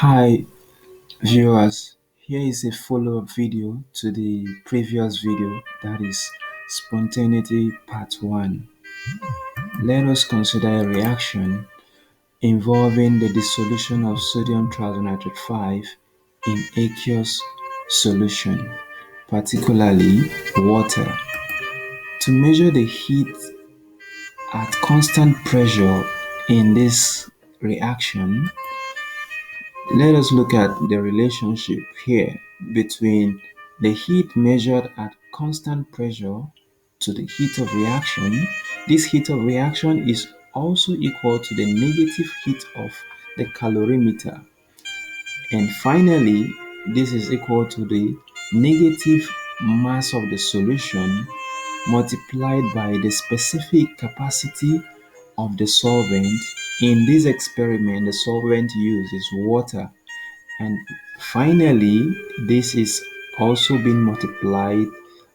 Hi viewers, here is a follow-up video to the previous video, that is Spontaneity Part 1. Let us consider a reaction involving the dissolution of sodium triisonitrate 5 in aqueous solution, particularly water. To measure the heat at constant pressure in this reaction, let us look at the relationship here between the heat measured at constant pressure to the heat of reaction. This heat of reaction is also equal to the negative heat of the calorimeter. And finally, this is equal to the negative mass of the solution multiplied by the specific capacity of the solvent. In this experiment, the solvent used is water. And finally, this is also being multiplied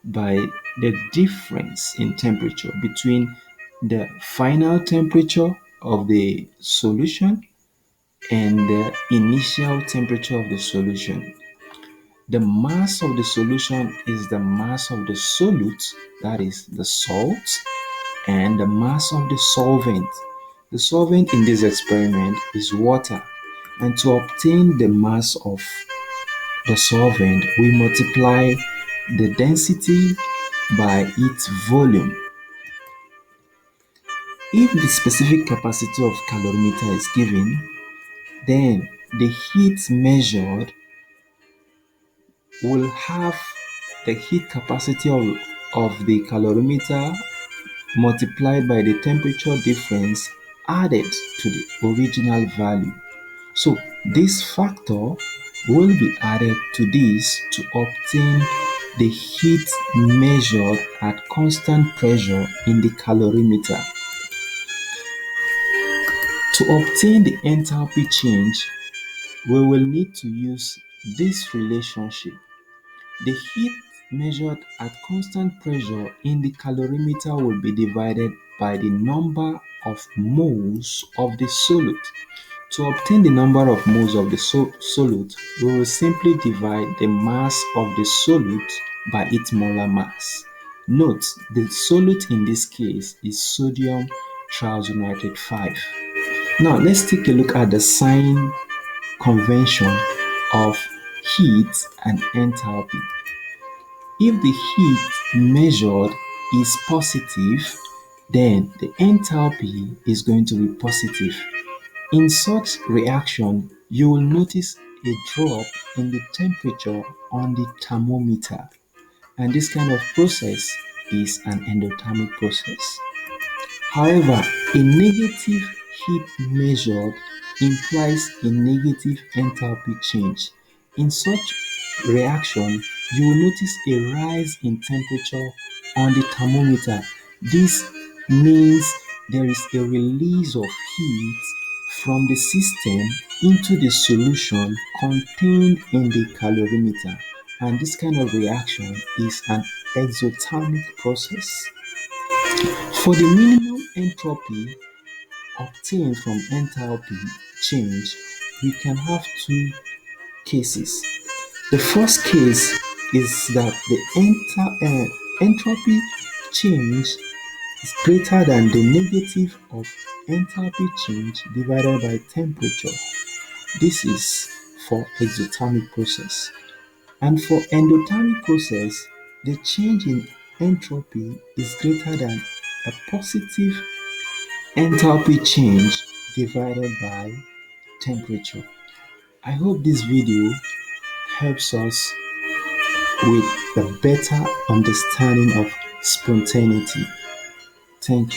by the difference in temperature between the final temperature of the solution and the initial temperature of the solution. The mass of the solution is the mass of the solute, that is the salt, and the mass of the solvent. The solvent in this experiment is water. And to obtain the mass of the solvent, we multiply the density by its volume. If the specific capacity of calorimeter is given, then the heat measured will have the heat capacity of the calorimeter multiplied by the temperature difference added to the original value. So this factor will be added to this to obtain the heat measured at constant pressure in the calorimeter. To obtain the enthalpy change, we will need to use this relationship. The heat measured at constant pressure in the calorimeter will be divided by the number of moles of the solute. To obtain the number of moles of the solute, we will simply divide the mass of the solute by its molar mass. Note, the solute in this case is sodium triisonitrate 5. Now, let's take a look at the sign convention of heat and enthalpy. If the heat measured is positive, then the enthalpy is going to be positive. In such reaction, you will notice a drop in the temperature on the thermometer, and this kind of process is an endothermic process. However, a negative heat measured implies a negative enthalpy change. In such reaction, you will notice a rise in temperature on the thermometer. This means there is a release of heat from the system into the solution contained in the calorimeter, and this kind of reaction is an exothermic process. For the minimum entropy obtained from enthalpy change, we can have two cases. The first case is that the entropy change is greater than the negative of enthalpy change divided by temperature. This is for exothermic process. And for endothermic process, the change in entropy is greater than a positive enthalpy change divided by temperature. I hope this video helps us with a better understanding of spontaneity. Thank you.